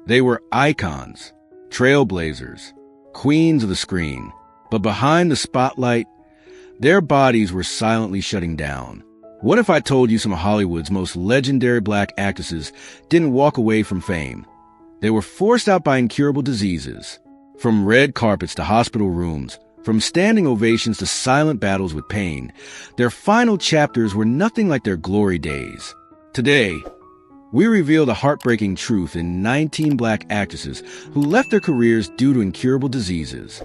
They were icons, trailblazers, queens of the screen. But behind the spotlight, their bodies were silently shutting down. What if I told you some of Hollywood's most legendary black actresses didn't walk away from fame? They were forced out by incurable diseases. From red carpets to hospital rooms, from standing ovations to silent battles with pain, their final chapters were nothing like their glory days. Today, we reveal the heartbreaking truth in 19 black actresses who left their careers due to incurable diseases.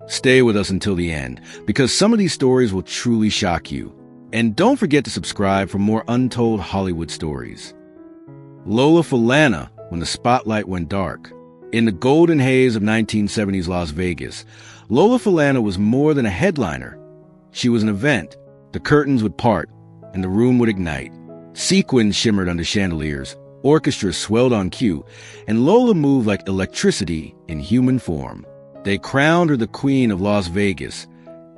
Stay with us until the end, because some of these stories will truly shock you. And don't forget to subscribe for more untold Hollywood stories. Lola Falana, when the spotlight went dark. In the golden haze of 1970s Las Vegas, Lola Falana was more than a headliner. She was an event. The curtains would part, and the room would ignite. Sequins shimmered under chandeliers, orchestras swelled on cue, and Lola moved like electricity in human form. They crowned her the Queen of Las Vegas,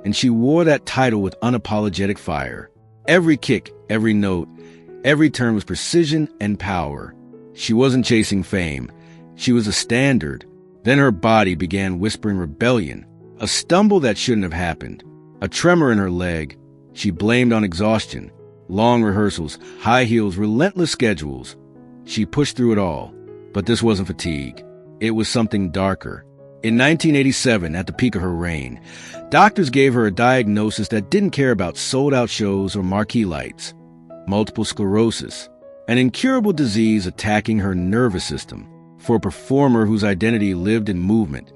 and she wore that title with unapologetic fire. Every kick, every note, every turn was precision and power. She wasn't chasing fame. She was a standard. Then her body began whispering rebellion, a stumble that shouldn't have happened, a tremor in her leg. She blamed on exhaustion, long rehearsals, high heels, relentless schedules. She pushed through it all. But this wasn't fatigue. It was something darker. In 1987, at the peak of her reign, doctors gave her a diagnosis that didn't care about sold-out shows or marquee lights. Multiple sclerosis, an incurable disease attacking her nervous system. For a performer whose identity lived in movement,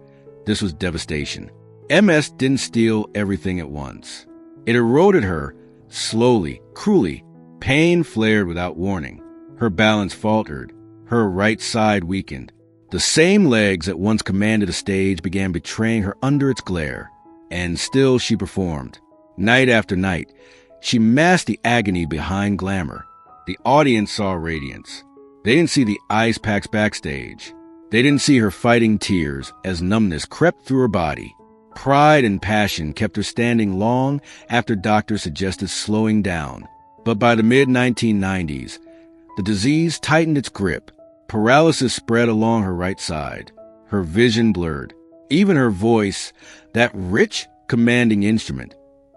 this was devastation. MS didn't steal everything at once. It eroded her, slowly, cruelly. Pain flared without warning. Her balance faltered. Her right side weakened. The same legs that once commanded a stage began betraying her under its glare. And still she performed. Night after night, she masked the agony behind glamour. The audience saw radiance. They didn't see the ice packs backstage. They didn't see her fighting tears as numbness crept through her body. Pride and passion kept her standing long after doctors suggested slowing down. But by the mid-1990s, the disease tightened its grip. Paralysis spread along her right side. Her vision blurred. Even her voice, that rich, commanding instrument,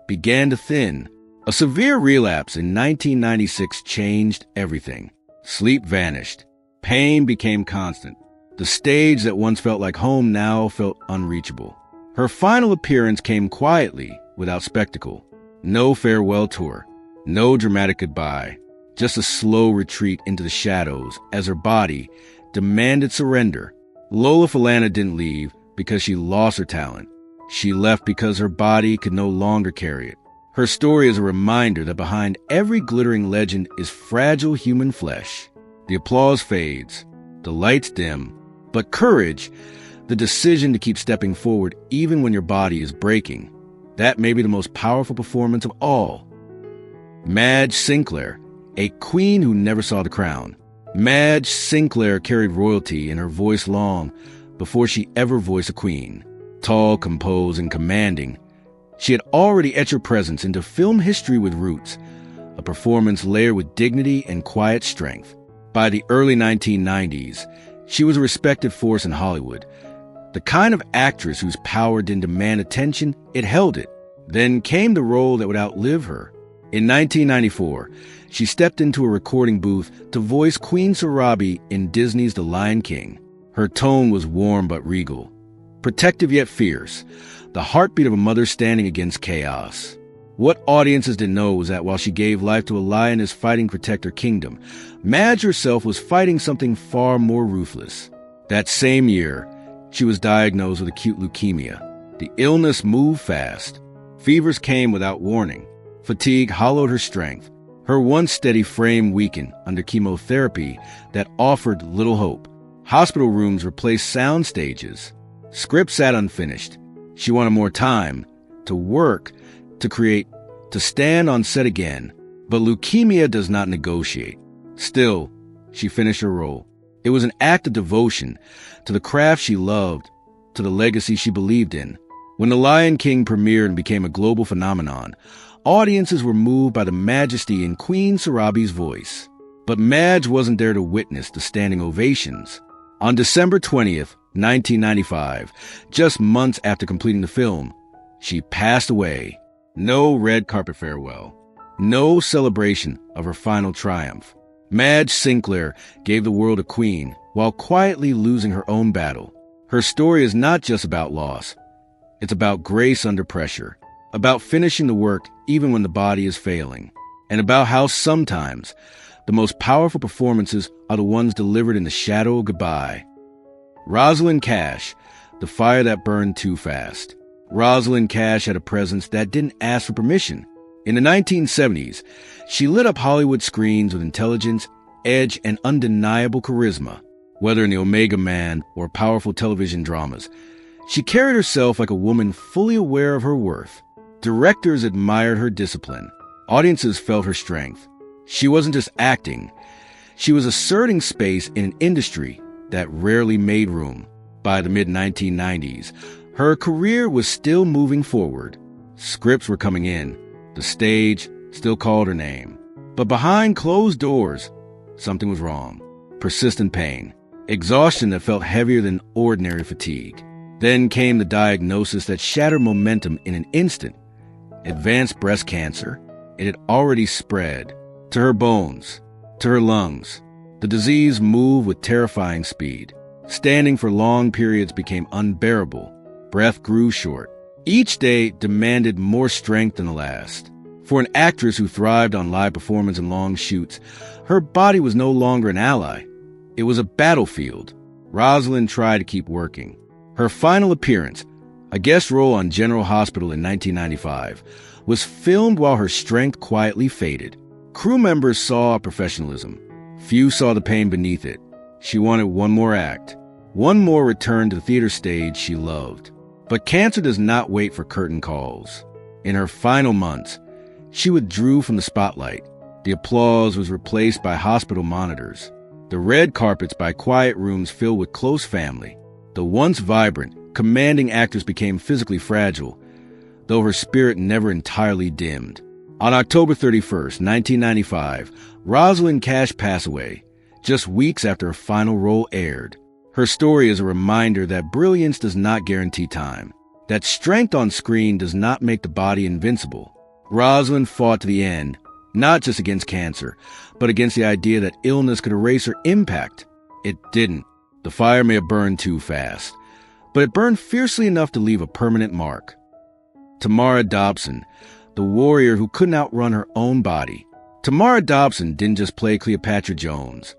began to thin. A severe relapse in 1996 changed everything. Sleep vanished. Pain became constant. The stage that once felt like home now felt unreachable. Her final appearance came quietly, without spectacle. No farewell tour. No dramatic goodbye. Just a slow retreat into the shadows as her body demanded surrender. Lola Falana didn't leave because she lost her talent. She left because her body could no longer carry it. Her story is a reminder that behind every glittering legend is fragile human flesh. The applause fades. The lights dim. But courage, the decision to keep stepping forward even when your body is breaking, that may be the most powerful performance of all. Madge Sinclair, a queen who never saw the crown. Madge Sinclair carried royalty in her voice long before she ever voiced a queen. Tall, composed, and commanding, she had already etched her presence into film history with roots, a performance layered with dignity and quiet strength. By the early 1990s, she was a respected force in Hollywood, the kind of actress whose power didn't demand attention, it held it. Then came the role that would outlive her. In 1994, she stepped into a recording booth to voice Queen Sarabi in Disney's The Lion King. Her tone was warm but regal, protective yet fierce, the heartbeat of a mother standing against chaos. What audiences didn't know was that while she gave life to a lioness fighting to protect her kingdom, Madge herself was fighting something far more ruthless. That same year, she was diagnosed with acute leukemia. The illness moved fast. Fevers came without warning. Fatigue hollowed her strength. Her once steady frame weakened under chemotherapy that offered little hope. Hospital rooms replaced sound stages. Scripts sat unfinished. She wanted more time to work, to create, to stand on set again. But leukemia does not negotiate. Still, she finished her role. It was an act of devotion to the craft she loved, to the legacy she believed in. When The Lion King premiered and became a global phenomenon, audiences were moved by the majesty in Queen Sarabi's voice. But Madge wasn't there to witness the standing ovations. On December 20th, 1995, just months after completing the film, she passed away. No red carpet farewell. No celebration of her final triumph. Madge Sinclair gave the world a queen while quietly losing her own battle. Her story is not just about loss. It's about grace under pressure, about finishing the work even when the body is failing, and about how sometimes the most powerful performances are the ones delivered in the shadow of goodbye. Rosalind Cash, the fire that burned too fast. Rosalind Cash had a presence that didn't ask for permission. In the 1970s, she lit up Hollywood screens with intelligence, edge, and undeniable charisma. Whether in The Omega Man or powerful television dramas, she carried herself like a woman fully aware of her worth. Directors admired her discipline. Audiences felt her strength. She wasn't just acting. She was asserting space in an industry that rarely made room. By the mid-1990s, her career was still moving forward. Scripts were coming in. The stage still called her name. But behind closed doors, something was wrong. Persistent pain. Exhaustion that felt heavier than ordinary fatigue. Then came the diagnosis that shattered momentum in an instant. Advanced breast cancer. It had already spread to her bones, to her lungs. The disease moved with terrifying speed. Standing for long periods became unbearable. Breath grew short. Each day demanded more strength than the last. For an actress who thrived on live performance and long shoots, her body was no longer an ally. It was a battlefield. Rosalind tried to keep working. Her final appearance, a guest role on General Hospital in 1995, was filmed while her strength quietly faded. Crew members saw professionalism. Few saw the pain beneath it. She wanted one more act, one more return to the theater stage she loved. But cancer does not wait for curtain calls. In her final months, she withdrew from the spotlight. The applause was replaced by hospital monitors. The red carpets by quiet rooms filled with close family. The once vibrant, commanding actress became physically fragile, though her spirit never entirely dimmed. On October 31st, 1995, Rosalind Cash passed away, just weeks after her final role aired. Her story is a reminder that brilliance does not guarantee time, that strength on screen does not make the body invincible. Rosalind fought to the end, not just against cancer, but against the idea that illness could erase her impact. It didn't. The fire may have burned too fast, but it burned fiercely enough to leave a permanent mark. Tamara Dobson, the warrior who couldn't outrun her own body. Tamara Dobson didn't just play Cleopatra Jones.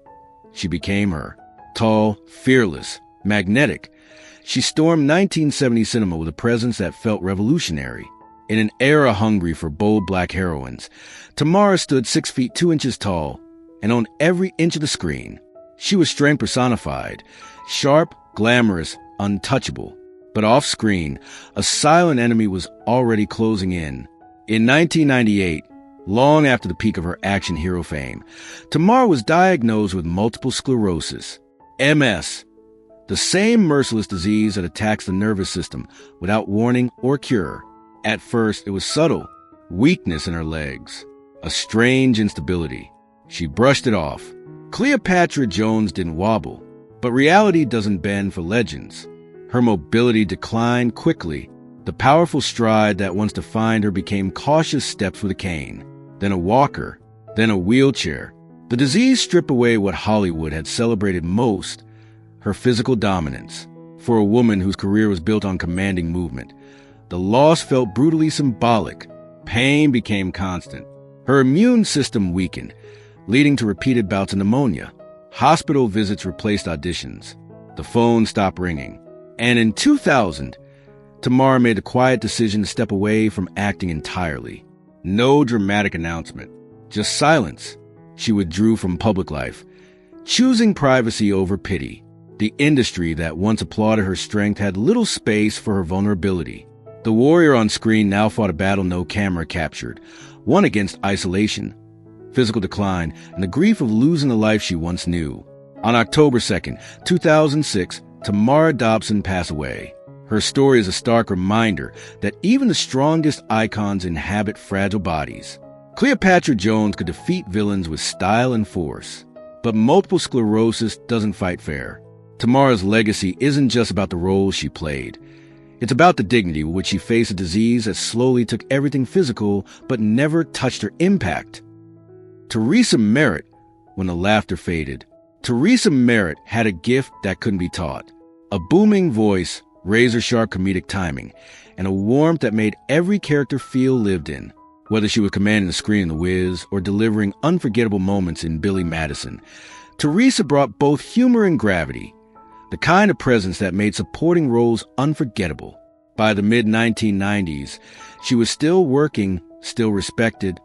She became her. Tall, fearless, magnetic. She stormed 1970 cinema with a presence that felt revolutionary. In an era hungry for bold black heroines, Tamara stood 6 feet 2 inches tall and owned every inch of the screen. She was strength personified, sharp, glamorous, untouchable. But off-screen, a silent enemy was already closing in. In 1998, long after the peak of her action hero fame, Tamara was diagnosed with multiple sclerosis, MS, the same merciless disease that attacks the nervous system without warning or cure. At first, it was subtle, weakness in her legs, a strange instability. She brushed it off. Cleopatra Jones didn't wobble, but reality doesn't bend for legends. Her mobility declined quickly. The powerful stride that once defined her became cautious steps with a cane, then a walker, then a wheelchair. The disease stripped away what Hollywood had celebrated most, her physical dominance. For a woman whose career was built on commanding movement, the loss felt brutally symbolic. Pain became constant. Her immune system weakened, leading to repeated bouts of pneumonia. Hospital visits replaced auditions. The phone stopped ringing. And in 2000, Tamara made the quiet decision to step away from acting entirely. No dramatic announcement, just silence. She withdrew from public life, choosing privacy over pity. The industry that once applauded her strength had little space for her vulnerability. The warrior on screen now fought a battle no camera captured, one against isolation, physical decline, and the grief of losing the life she once knew. On October 2nd, 2006, Tamara Dobson passed away. Her story is a stark reminder that even the strongest icons inhabit fragile bodies. Cleopatra Jones could defeat villains with style and force, but multiple sclerosis doesn't fight fair. Tamara's legacy isn't just about the roles she played. It's about the dignity with which she faced a disease that slowly took everything physical but never touched her impact. Teresa Merritt, when the laughter faded. Teresa Merritt had a gift that couldn't be taught. A booming voice, razor-sharp comedic timing, and a warmth that made every character feel lived in. Whether she was commanding the screen in The Wiz or delivering unforgettable moments in Billy Madison, Teresa brought both humor and gravity, the kind of presence that made supporting roles unforgettable. By the mid-1990s, she was still working, still respected,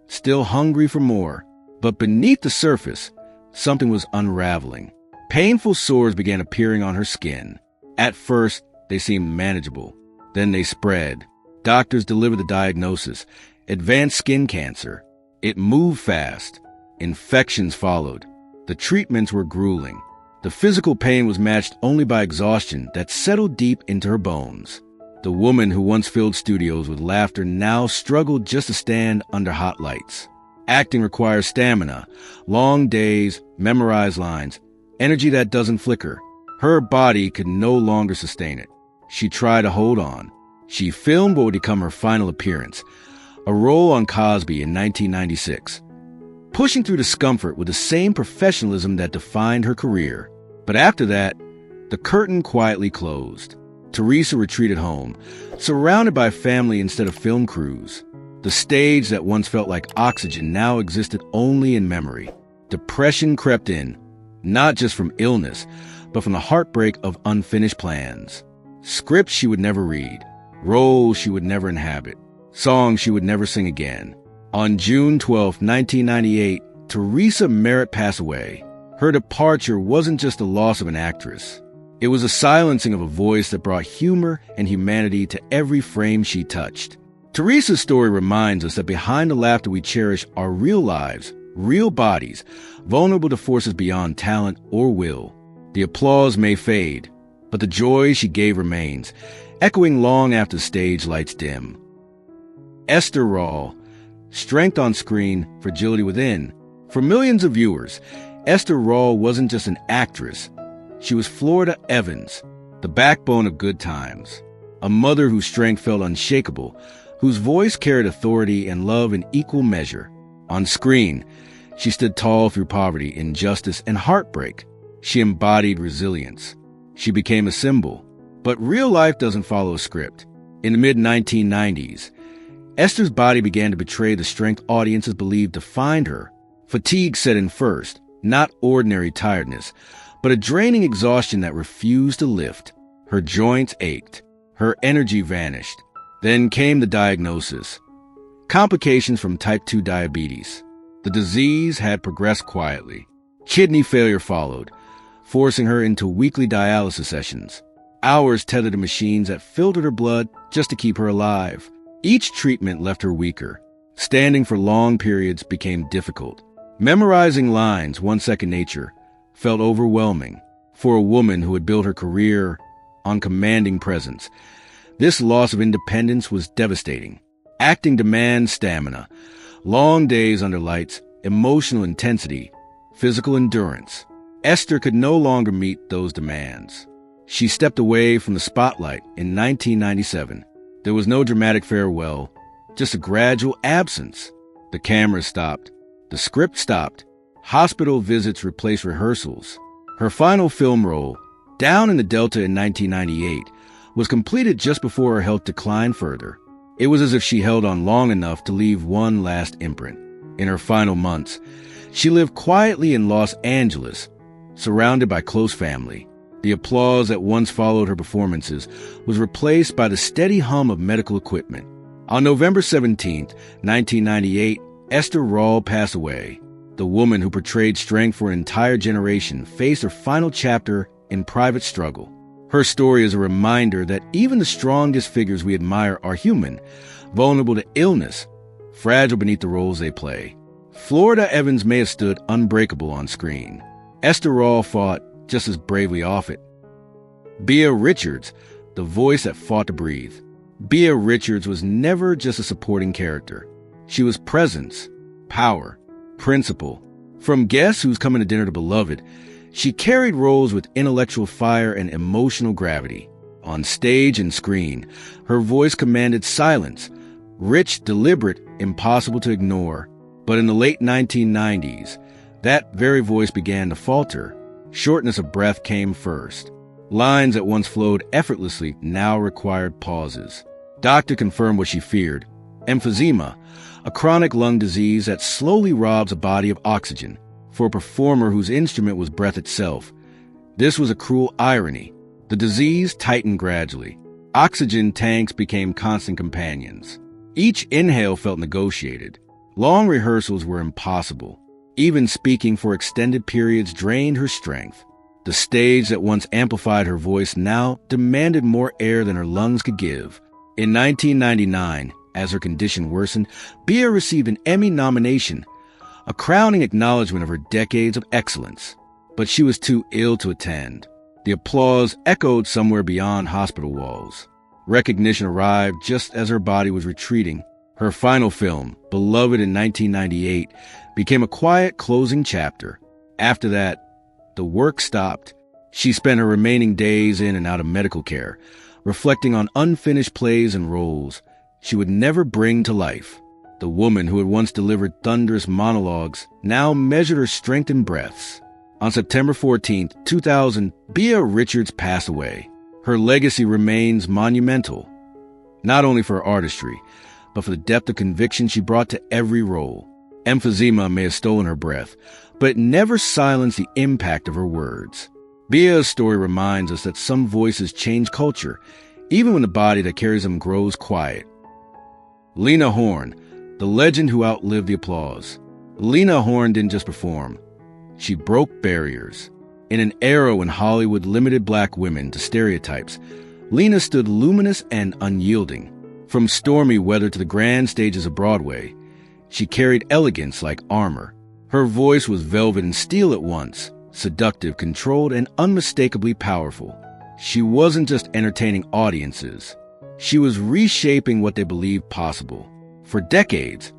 still hungry for more. But beneath the surface, something was unraveling. Painful sores began appearing on her skin. At first, they seemed manageable. Then they spread. Doctors delivered the diagnosis: advanced skin cancer. It moved fast. Infections followed. The treatments were grueling. The physical pain was matched only by exhaustion that settled deep into her bones. The woman who once filled studios with laughter now struggled just to stand under hot lights. Acting requires stamina, long days, memorized lines, energy that doesn't flicker. Her body could no longer sustain it. She tried to hold on. She filmed what would become her final appearance, a role on Cosby in 1996, pushing through discomfort with the same professionalism that defined her career. But after that, the curtain quietly closed. Teresa retreated home, surrounded by family instead of film crews. The stage that once felt like oxygen now existed only in memory. Depression crept in, not just from illness, but from the heartbreak of unfinished plans. Scripts she would never read, roles she would never inhabit, songs she would never sing again. On June 12, 1998, Teresa Merritt passed away. Her departure wasn't just the loss of an actress. It was a silencing of a voice that brought humor and humanity to every frame she touched. Teresa's story reminds us that behind the laughter we cherish are real lives, real bodies, vulnerable to forces beyond talent or will. The applause may fade, but the joy she gave remains, echoing long after stage lights dim. Esther Rawl, strength on screen, fragility within. For millions of viewers, Esther Rawl wasn't just an actress. She was Florida Evans, the backbone of Good Times, a mother whose strength felt unshakable, whose voice carried authority and love in equal measure. On screen, she stood tall through poverty, injustice, and heartbreak. She embodied resilience. She became a symbol. But real life doesn't follow a script. In the mid-1990s, Esther's body began to betray the strength audiences believed defined her. Fatigue set in first, not ordinary tiredness, but a draining exhaustion that refused to lift. Her joints ached. Her energy vanished. Then came the diagnosis. Complications from type 2 diabetes. The disease had progressed quietly. Kidney failure followed, forcing her into weekly dialysis sessions. Hours tethered to machines that filtered her blood just to keep her alive. Each treatment left her weaker. Standing for long periods became difficult. Memorizing lines, once second nature, felt overwhelming. For a woman who had built her career on commanding presence, this loss of independence was devastating. Acting demands stamina, long days under lights, emotional intensity, physical endurance. Esther could no longer meet those demands. She stepped away from the spotlight in 1997. There was no dramatic farewell, just a gradual absence. The camera stopped. The script stopped. Hospital visits replaced rehearsals. Her final film role, Down in the Delta in 1998, was completed just before her health declined further. It was as if she held on long enough to leave one last imprint. In her final months, she lived quietly in Los Angeles, surrounded by close family. The applause that once followed her performances was replaced by the steady hum of medical equipment. On November 17, 1998, Esther Rawl passed away. The woman who portrayed strength for an entire generation faced her final chapter in private struggle. Her story is a reminder that even the strongest figures we admire are human, vulnerable to illness, fragile beneath the roles they play. Florida Evans may have stood unbreakable on screen. Esther Rawl fought just as bravely off it. Bea Richards, the voice that fought to breathe. Bea Richards was never just a supporting character. She was presence, power, principle. From Guess Who's Coming to Dinner to Beloved, She carried roles with intellectual fire and emotional gravity. On stage and screen, her voice commanded silence, rich, deliberate, impossible to ignore. But in the late 1990s, that very voice began to falter. Shortness of breath came first. Lines that once flowed effortlessly now required pauses. Doctor confirmed what she feared: emphysema, a chronic lung disease that slowly robs a body of oxygen. For a performer whose instrument was breath itself, this was a cruel irony. The disease tightened gradually. Oxygen tanks became constant companions. Each inhale felt negotiated. Long rehearsals were impossible. Even speaking for extended periods drained her strength. The stage that once amplified her voice now demanded more air than her lungs could give. In 1999, as her condition worsened, Bia received an Emmy nomination, a crowning acknowledgement of her decades of excellence. But she was too ill to attend. The applause echoed somewhere beyond hospital walls. Recognition arrived just as her body was retreating. Her final film, beloved in 1998, became a quiet closing chapter. After that, the work stopped. She spent her remaining days in and out of medical care, reflecting on unfinished plays and roles she would never bring to life. The woman who had once delivered thunderous monologues now measured her strength in breaths. On September 14, 2000, Bia Richards passed away. Her legacy remains monumental, not only for her artistry, but for the depth of conviction she brought to every role. Emphysema may have stolen her breath, but it never silenced the impact of her words. Bia's story reminds us that some voices change culture, even when the body that carries them grows quiet. Lena Horne, the legend who outlived the applause. Lena Horne didn't just perform. She broke barriers. In an era when Hollywood limited black women to stereotypes, Lena stood luminous and unyielding. From stormy weather to the grand stages of Broadway, she carried elegance like armor. Her voice was velvet and steel at once, seductive, controlled, and unmistakably powerful. She wasn't just entertaining audiences. She was reshaping what they believed possible. For decades,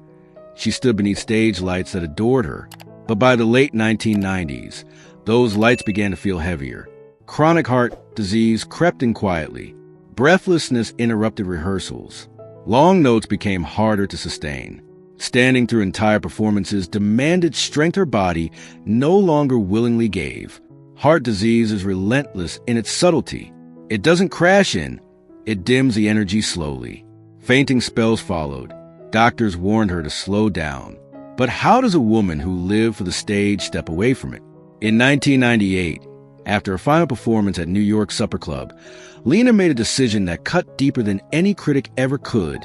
she stood beneath stage lights that adored her. But by the late 1990s, those lights began to feel heavier. Chronic heart disease crept in quietly. Breathlessness interrupted rehearsals. Long notes became harder to sustain. Standing through entire performances demanded strength her body no longer willingly gave. Heart disease is relentless in its subtlety. It doesn't crash in, it dims the energy slowly. Fainting spells followed. Doctors warned her to slow down. But how does a woman who lived for the stage step away from it? In 1998, after a final performance at New York Supper Club, Lena made a decision that cut deeper than any critic ever could.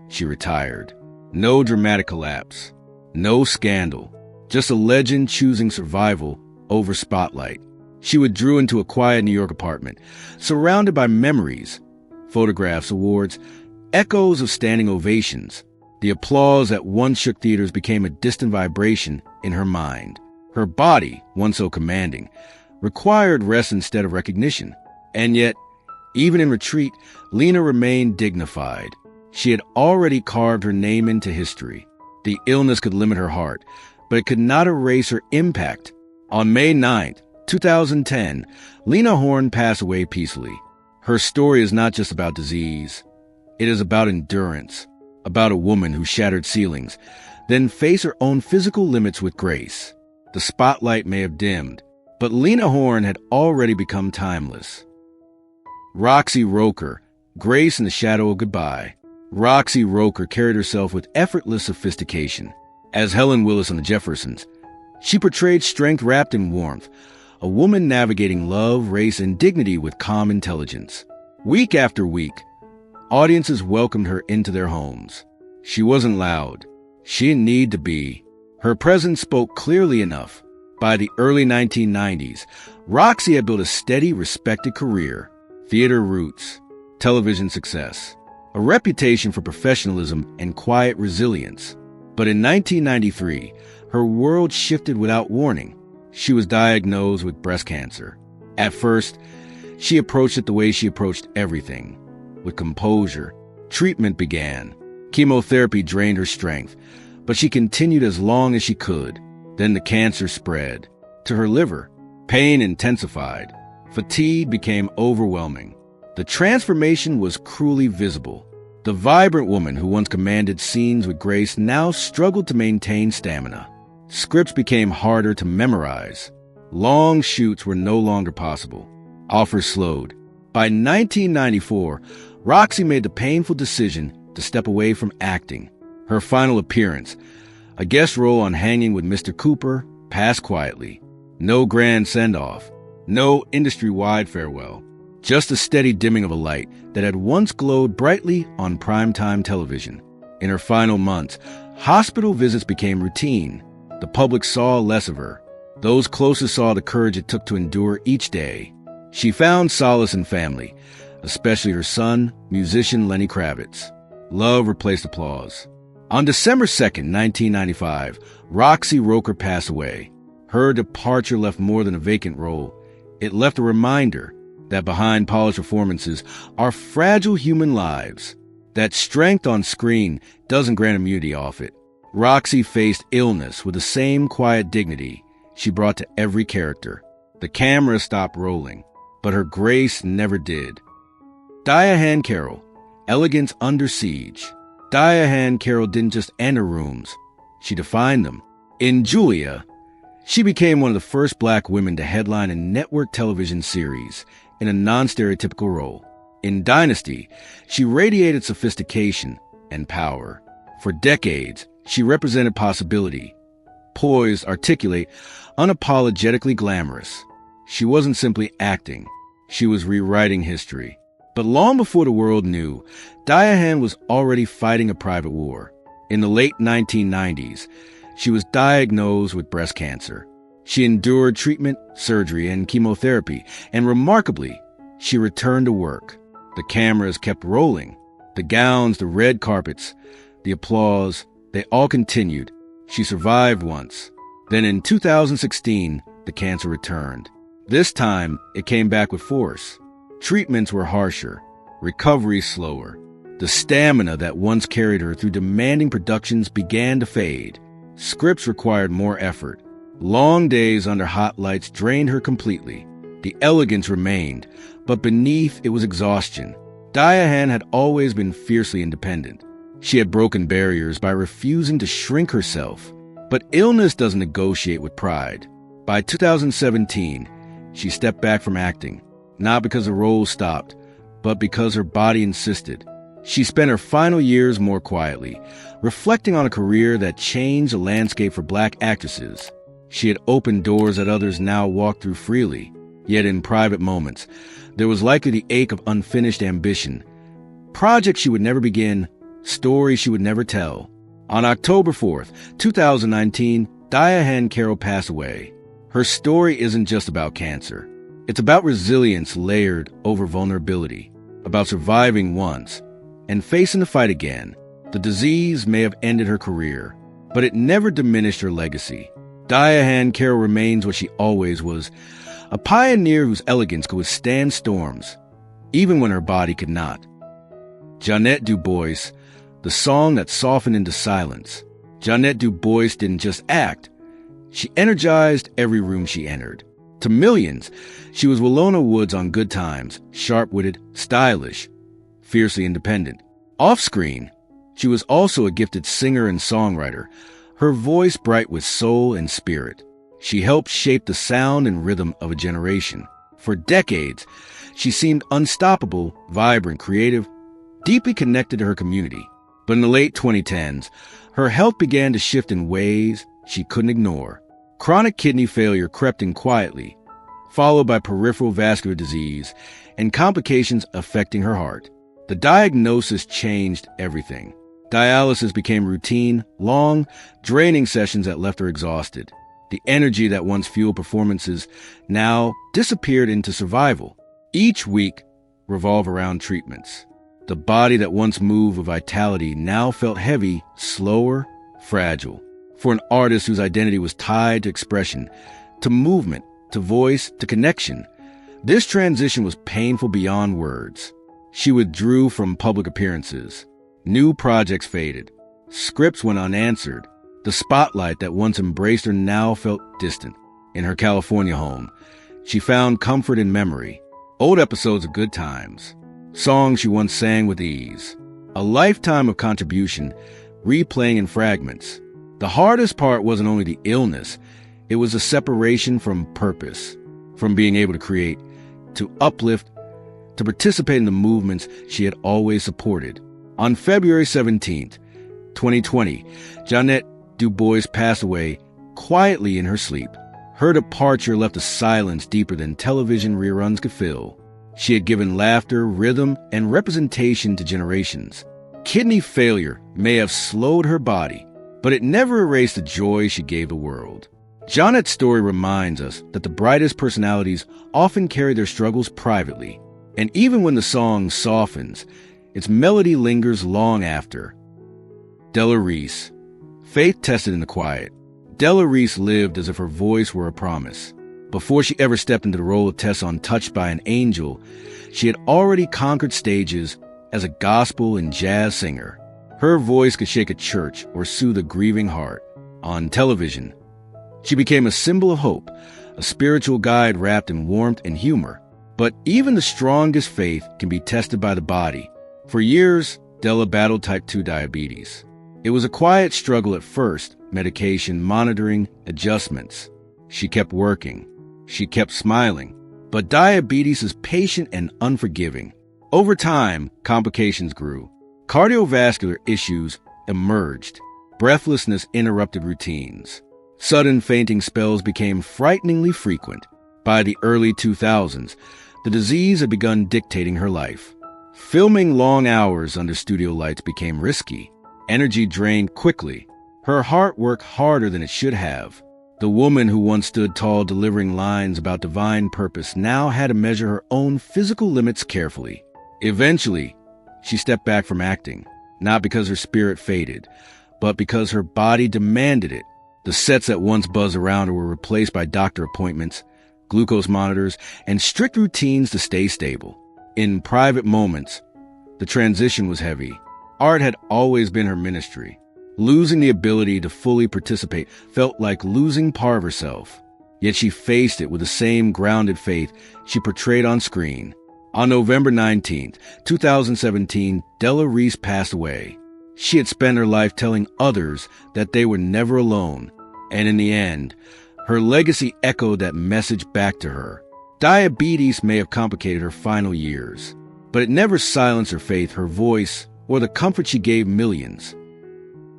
She retired. No dramatic collapse. No scandal. Just a legend choosing survival over spotlight. She withdrew into a quiet New York apartment, surrounded by memories, photographs, awards, echoes of standing ovations. The applause that once shook theaters became a distant vibration in her mind. Her body, once so commanding, required rest instead of recognition. And yet, even in retreat, Lena remained dignified. She had already carved her name into history. The illness could limit her heart, but it could not erase her impact. On May 9th, 2010, Lena Horne passed away peacefully. Her story is not just about disease. It is about endurance, about a woman who shattered ceilings, then faced her own physical limits with grace. The spotlight may have dimmed, but Lena Horne had already become timeless. Roxy Roker, Grace in the Shadow of Goodbye. Roxy Roker carried herself with effortless sophistication. As Helen Willis on The Jeffersons, she portrayed strength wrapped in warmth, a woman navigating love, race, and dignity with calm intelligence. Week after week, audiences welcomed her into their homes. She wasn't loud. She didn't need to be. Her presence spoke clearly enough. By the early 1990s, Roxy had built a steady, respected career, theater roots, television success, a reputation for professionalism and quiet resilience. But in 1993, her world shifted without warning. She was diagnosed with breast cancer. At first, she approached it the way she approached everything, with composure. Treatment began. Chemotherapy drained her strength, but she continued as long as she could. Then the cancer spread to her liver. Pain intensified. Fatigue became overwhelming. The transformation was cruelly visible. The vibrant woman who once commanded scenes with grace now struggled to maintain stamina. Scripts became harder to memorize. Long shoots were no longer possible. Offers slowed. By 1994, Roxy made the painful decision to step away from acting. Her final appearance, a guest role on Hanging with Mr. Cooper, passed quietly. No grand send-off. No industry-wide farewell. Just a steady dimming of a light that had once glowed brightly on primetime television. In her final months, hospital visits became routine. The public saw less of her. Those closest saw the courage it took to endure each day. She found solace in family, especially her son, musician Lenny Kravitz. Love replaced applause. On December 2nd, 1995, Roxy Roker passed away. Her departure left more than a vacant role. It left a reminder that behind polished performances are fragile human lives, that strength on screen doesn't grant immunity off it. Roxy faced illness with the same quiet dignity she brought to every character. The camera stopped rolling, but her grace never did. Diane Carroll, elegance under siege. Diane Carroll didn't just enter rooms, she defined them. In Julia, she became one of the first black women to headline a network television series in a non-stereotypical role. In Dynasty, she radiated sophistication and power. For decades, she represented possibility, poised, articulate, unapologetically glamorous. She wasn't simply acting, she was rewriting history. But long before the world knew, Diane was already fighting a private war. In the late 1990s, she was diagnosed with breast cancer. She endured treatment, surgery, and chemotherapy, and remarkably, she returned to work. The cameras kept rolling. The gowns, the red carpets, the applause, they all continued. She survived once. Then in 2016, the cancer returned. This time, it came back with force. Treatments were harsher, recovery slower. The stamina that once carried her through demanding productions began to fade. Scripts required more effort. Long days under hot lights drained her completely. The elegance remained, but beneath it was exhaustion. Diane had always been fiercely independent. She had broken barriers by refusing to shrink herself. But illness doesn't negotiate with pride. By 2017, she stepped back from acting, not because the role stopped, but because her body insisted. She spent her final years more quietly, reflecting on a career that changed the landscape for black actresses. She had opened doors that others now walk through freely. Yet in private moments, there was likely the ache of unfinished ambition. Projects she would never begin, stories she would never tell. On October 4th, 2019, Diane Carroll passed away. Her story isn't just about cancer. It's about resilience layered over vulnerability, about surviving once and facing the fight again. The disease may have ended her career, but it never diminished her legacy. Diane Carroll remains what she always was, a pioneer whose elegance could withstand storms, even when her body could not. Jeanette Du Bois, the song that softened into silence. Jeanette Du Bois didn't just act. She energized every room she entered. To millions, she was Willona Woods on Good Times, sharp-witted, stylish, fiercely independent. Off-screen, she was also a gifted singer and songwriter, her voice bright with soul and spirit. She helped shape the sound and rhythm of a generation. For decades, she seemed unstoppable, vibrant, creative, deeply connected to her community. But in the late 2010s, her health began to shift in ways she couldn't ignore. Chronic kidney failure crept in quietly, followed by peripheral vascular disease and complications affecting her heart. The diagnosis changed everything. Dialysis became routine, long, draining sessions that left her exhausted. The energy that once fueled performances now disappeared into survival. Each week revolved around treatments. The body that once moved with vitality now felt heavy, slower, fragile. For an artist whose identity was tied to expression, to movement, to voice, to connection, this transition was painful beyond words. She withdrew from public appearances. New projects faded. Scripts went unanswered. The spotlight that once embraced her now felt distant. In her California home, she found comfort in memory, old episodes of good times, songs she once sang with ease, a lifetime of contribution replaying in fragments. The hardest part wasn't only the illness, it was the separation from purpose, from being able to create, to uplift, to participate in the movements she had always supported. On February 17th, 2020, Jeanette DuBois passed away quietly in her sleep. Her departure left a silence deeper than television reruns could fill. She had given laughter, rhythm, and representation to generations. Kidney failure may have slowed her body, but it never erased the joy she gave the world. Jeanette's story reminds us that the brightest personalities often carry their struggles privately, and even when the song softens, its melody lingers long after. Della Reese. Faith tested in the quiet. Della Reese lived as if her voice were a promise. Before she ever stepped into the role of Tess on Touched by an Angel, she had already conquered stages as a gospel and jazz singer. Her voice could shake a church or soothe a grieving heart. On television, she became a symbol of hope, a spiritual guide wrapped in warmth and humor. But even the strongest faith can be tested by the body. For years, Della battled type 2 diabetes. It was a quiet struggle at first, medication, monitoring, adjustments. She kept working. She kept smiling. But diabetes is patient and unforgiving. Over time, complications grew. Cardiovascular issues emerged. Breathlessness interrupted routines. Sudden fainting spells became frighteningly frequent. By the early 2000s, the disease had begun dictating her life. Filming long hours under studio lights became risky. Energy drained quickly. Her heart worked harder than it should have. The woman who once stood tall delivering lines about divine purpose now had to measure her own physical limits carefully. Eventually, she stepped back from acting, not because her spirit faded, but because her body demanded it. The sets that once buzzed around her were replaced by doctor appointments, glucose monitors, and strict routines to stay stable. In private moments, the transition was heavy. Art had always been her ministry. Losing the ability to fully participate felt like losing part of herself. Yet she faced it with the same grounded faith she portrayed on screen. On November 19, 2017, Della Reese passed away. She had spent her life telling others that they were never alone, and in the end, her legacy echoed that message back to her. Diabetes may have complicated her final years, but it never silenced her faith, her voice, or the comfort she gave millions.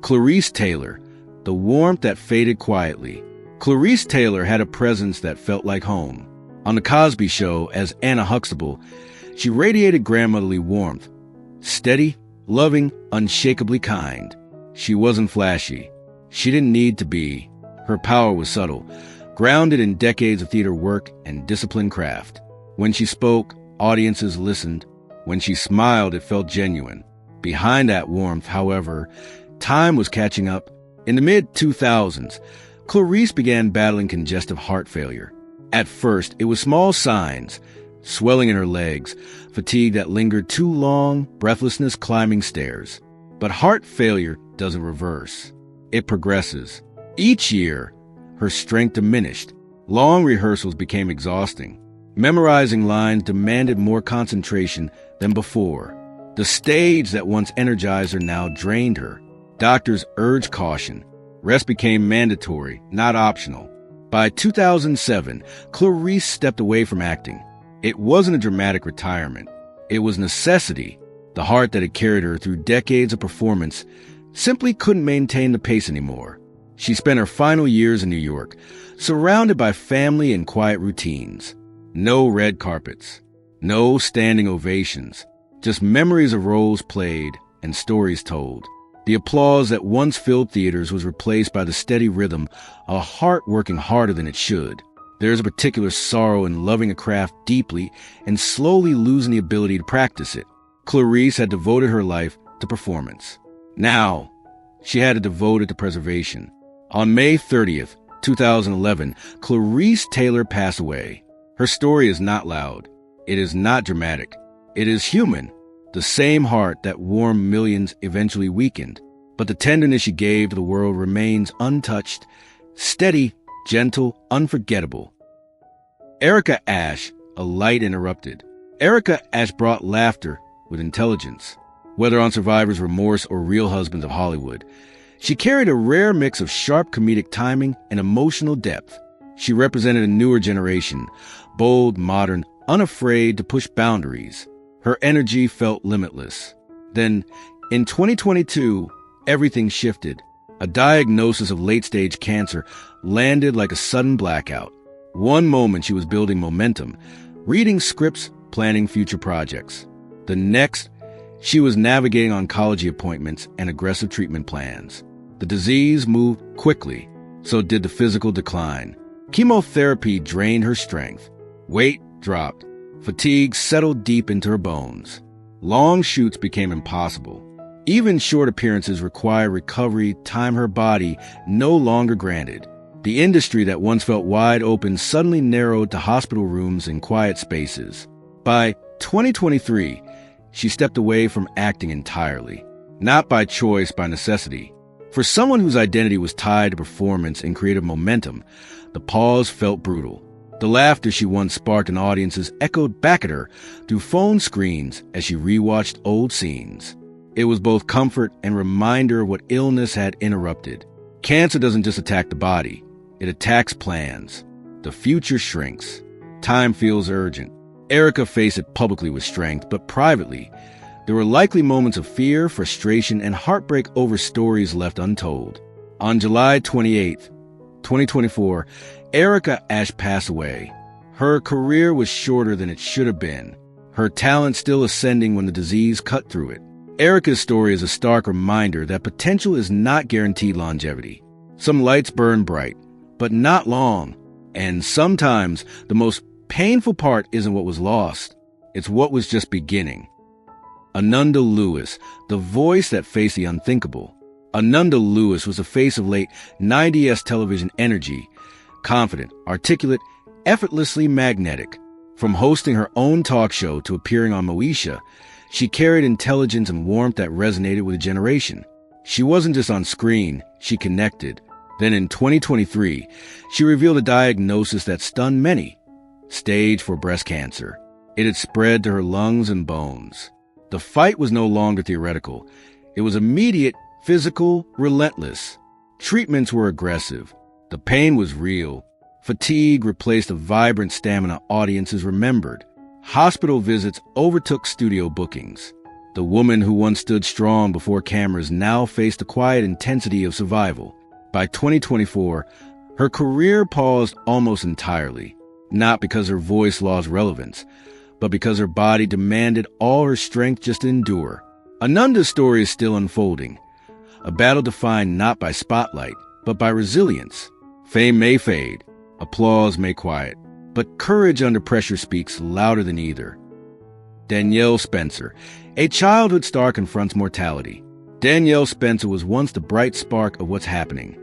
Clarice Taylor, the warmth that faded quietly. Clarice Taylor had a presence that felt like home. On The Cosby Show as Anna Huxtable, she radiated grandmotherly warmth. Steady, loving, unshakably kind. She wasn't flashy. She didn't need to be. Her power was subtle, grounded in decades of theater work and disciplined craft. When she spoke, audiences listened. When she smiled, it felt genuine. Behind that warmth, however, time was catching up. In the mid-2000s, Clarice began battling congestive heart failure. At first, it was small signs, swelling in her legs, fatigue that lingered too long, breathlessness climbing stairs. But heart failure doesn't reverse. It progresses. Each year, her strength diminished. Long rehearsals became exhausting. Memorizing lines demanded more concentration than before. The stage that once energized her now drained her. Doctors urged caution. Rest became mandatory, not optional. By 2007, Clarice stepped away from acting. It wasn't a dramatic retirement. It was necessity. The heart that had carried her through decades of performance simply couldn't maintain the pace anymore. She spent her final years in New York, surrounded by family and quiet routines. No red carpets. No standing ovations. Just memories of roles played and stories told. The applause that once filled theaters was replaced by the steady rhythm, a heart working harder than it should. There is a particular sorrow in loving a craft deeply and slowly losing the ability to practice it. Clarice had devoted her life to performance. Now, she had to devote it to preservation. On May 30th, 2011, Clarice Taylor passed away. Her story is not loud. It is not dramatic. It is human. The same heart that warmed millions eventually weakened. But the tenderness she gave to the world remains untouched, steady, gentle, unforgettable. Erica Ashe, a light interrupted. Erica Ashe brought laughter with intelligence, whether on Survivor's Remorse or Real Husbands of Hollywood. She carried a rare mix of sharp comedic timing and emotional depth. She represented a newer generation, bold, modern, unafraid to push boundaries. Her energy felt limitless. Then, in 2022, everything shifted. A diagnosis of late-stage cancer landed like a sudden blackout. One moment she was building momentum, reading scripts, planning future projects. The next, she was navigating oncology appointments and aggressive treatment plans. The disease moved quickly, so did the physical decline. Chemotherapy drained her strength. Weight dropped. Fatigue settled deep into her bones. Long shoots became impossible. Even short appearances required recovery, time her body no longer granted. The industry that once felt wide open suddenly narrowed to hospital rooms and quiet spaces. By 2023, she stepped away from acting entirely. Not by choice, by necessity. For someone whose identity was tied to performance and creative momentum, the pause felt brutal. The laughter she once sparked in audiences echoed back at her through phone screens as she rewatched old scenes. It was both comfort and reminder of what illness had interrupted. Cancer doesn't just attack the body. It attacks plans. The future shrinks. Time feels urgent. Erica faced it publicly with strength, but privately, there were likely moments of fear, frustration, and heartbreak over stories left untold. On July 28, 2024, Erica Ashe passed away. Her career was shorter than it should have been. Her talent still ascending when the disease cut through it. Erica's story is a stark reminder that potential is not guaranteed longevity. Some lights burn bright, but not long. And sometimes the most painful part isn't what was lost. It's what was just beginning. Ananda Lewis, the voice that faced the unthinkable. Ananda Lewis was the face of late 90s television energy, confident, articulate, effortlessly magnetic. From hosting her own talk show to appearing on Moesha, she carried intelligence and warmth that resonated with a generation. She wasn't just on screen, she connected. Then in 2023, she revealed a diagnosis that stunned many. Stage 4 breast cancer. It had spread to her lungs and bones. The fight was no longer theoretical. It was immediate, physical, relentless. Treatments were aggressive. The pain was real. Fatigue replaced the vibrant stamina audiences remembered. Hospital visits overtook studio bookings. The woman who once stood strong before cameras now faced the quiet intensity of survival. By 2024, her career paused almost entirely, not because her voice lost relevance, but because her body demanded all her strength just to endure. Ananda's story is still unfolding, a battle defined not by spotlight, but by resilience. Fame may fade, applause may quiet, but courage under pressure speaks louder than either. Danielle Spencer, a childhood star, confronts mortality. Danielle Spencer was once the bright spark of what's happening.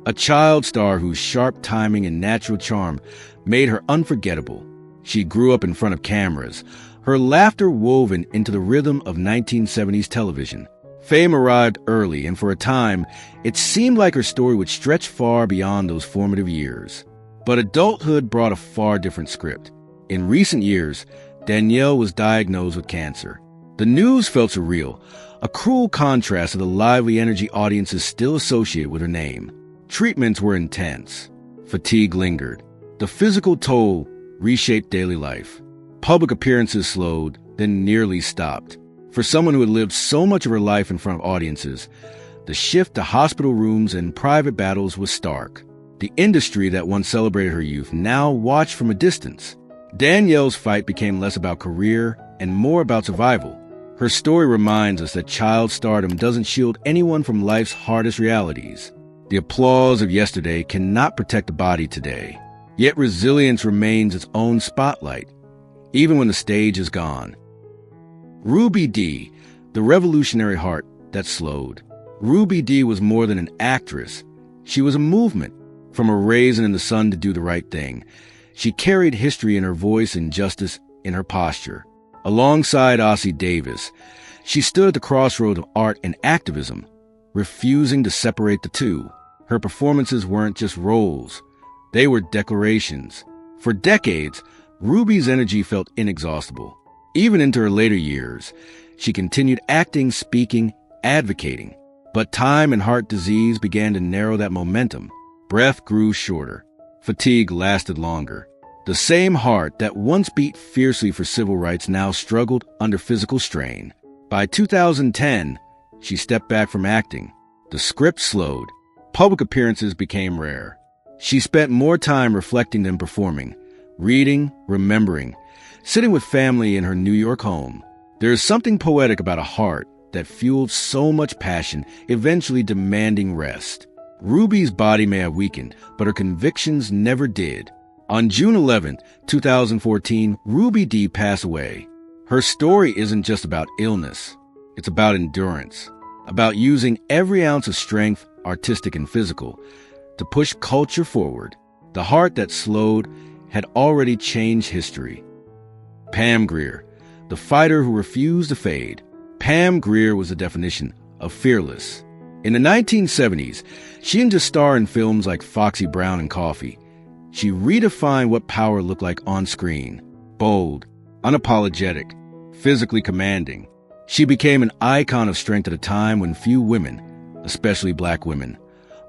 A child star whose sharp timing and natural charm made her unforgettable. She grew up in front of cameras, her laughter woven into the rhythm of 1970s television. Fame arrived early, and for a time, it seemed like her story would stretch far beyond those formative years. But adulthood brought a far different script. In recent years, Danielle was diagnosed with cancer. The news felt surreal, a cruel contrast to the lively energy audiences still associate with her name. Treatments were intense. Fatigue lingered. The physical toll reshaped daily life. Public appearances slowed, then nearly stopped. For someone who had lived so much of her life in front of audiences, the shift to hospital rooms and private battles was stark. The industry that once celebrated her youth now watched from a distance. Danielle's fight became less about career and more about survival. Her story reminds us that child stardom doesn't shield anyone from life's hardest realities. The applause of yesterday cannot protect the body today. Yet resilience remains its own spotlight, even when the stage is gone. Ruby Dee, the revolutionary heart that slowed. Ruby Dee was more than an actress. She was a movement. From a raisin in the sun to do the right thing, she carried history in her voice and justice in her posture. Alongside Ossie Davis, she stood at the crossroads of art and activism, refusing to separate the two. Her performances weren't just roles. They were declarations. For decades, Ruby's energy felt inexhaustible. Even into her later years, she continued acting, speaking, advocating. But time and heart disease began to narrow that momentum. Breath grew shorter. Fatigue lasted longer. The same heart that once beat fiercely for civil rights now struggled under physical strain. By 2010, she stepped back from acting. The script slowed. Public appearances became rare. She spent more time reflecting than performing, reading, remembering, sitting with family in her New York home. There is something poetic about a heart that fueled so much passion, eventually demanding rest. Ruby's body may have weakened, but her convictions never did. On June 11, 2014, Ruby Dee passed away. Her story isn't just about illness. It's about endurance, about using every ounce of strength, artistic and physical, to push culture forward. The heart that slowed had already changed history. Pam Grier, the fighter who refused to fade. Pam Grier was the definition of fearless. In the 1970s, she didn't just star in films like Foxy Brown and Coffee. She redefined what power looked like on screen. Bold, unapologetic, physically commanding. She became an icon of strength at a time when few women, especially black women,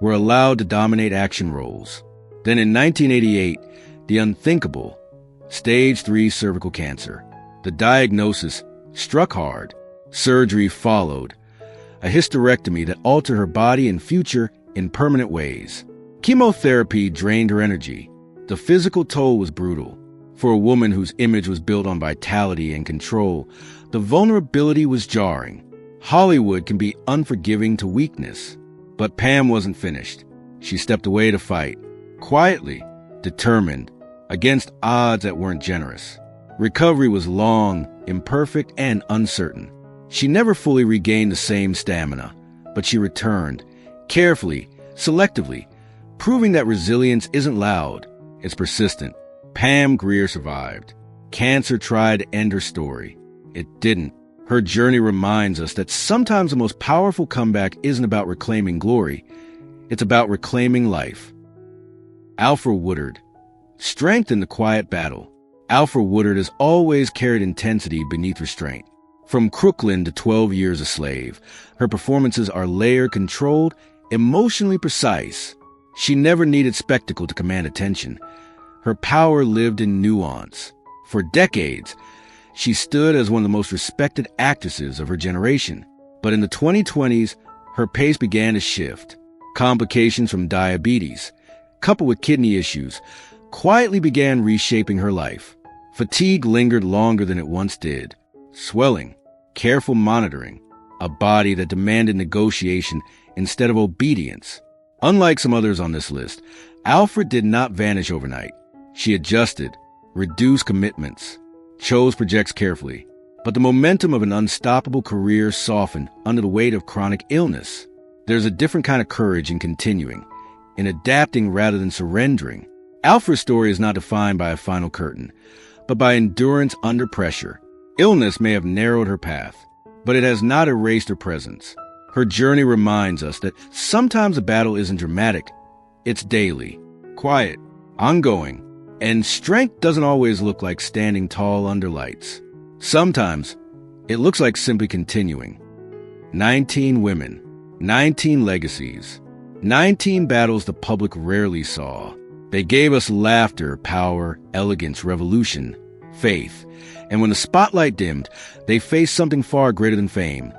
were allowed to dominate action roles. Then in 1988, the unthinkable, stage 3 cervical cancer. The diagnosis struck hard. Surgery followed, a hysterectomy that altered her body and future in permanent ways. Chemotherapy drained her energy. The physical toll was brutal. For a woman whose image was built on vitality and control, the vulnerability was jarring. Hollywood can be unforgiving to weakness. But Pam wasn't finished. She stepped away to fight, quietly, determined, against odds that weren't generous. Recovery was long, imperfect, and uncertain. She never fully regained the same stamina, but she returned, carefully, selectively, proving that resilience isn't loud, it's persistent. Pam Grier survived. Cancer tried to end her story. It didn't. Her journey reminds us that sometimes the most powerful comeback isn't about reclaiming glory, it's about reclaiming life. Alfre Woodard. Strength in the quiet battle. Alfre Woodard has always carried intensity beneath restraint. From Crooklyn to 12 Years a Slave, her performances are layered, controlled, emotionally precise. She never needed spectacle to command attention. Her power lived in nuance. For decades, she stood as one of the most respected actresses of her generation. But in the 2020s, her pace began to shift. Complications from diabetes, coupled with kidney issues, quietly began reshaping her life. Fatigue lingered longer than it once did. Swelling, careful monitoring, a body that demanded negotiation instead of obedience. Unlike some others on this list, Alfre did not vanish overnight. She adjusted, reduced commitments, chose projects carefully. But the momentum of an unstoppable career softened under the weight of chronic illness. There's a different kind of courage in continuing, in adapting rather than surrendering. Alfre's story is not defined by a final curtain, but by endurance under pressure. Illness may have narrowed her path, but it has not erased her presence. Her journey reminds us that sometimes the battle isn't dramatic. It's daily, quiet, ongoing, and strength doesn't always look like standing tall under lights. Sometimes it looks like simply continuing. 19 women, 19 legacies, 19 battles the public rarely saw. They gave us laughter, power, elegance, revolution, faith. And when the spotlight dimmed, they faced something far greater than fame,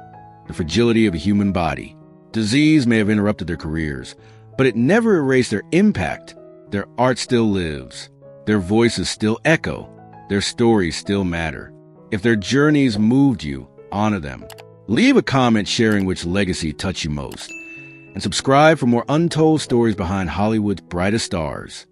the fragility of a human body. Disease may have interrupted their careers, but it never erased their impact. Their art still lives. Their voices still echo. Their stories still matter. If their journeys moved you, honor them. Leave a comment sharing which legacy touched you most. And subscribe for more untold stories behind Hollywood's brightest stars.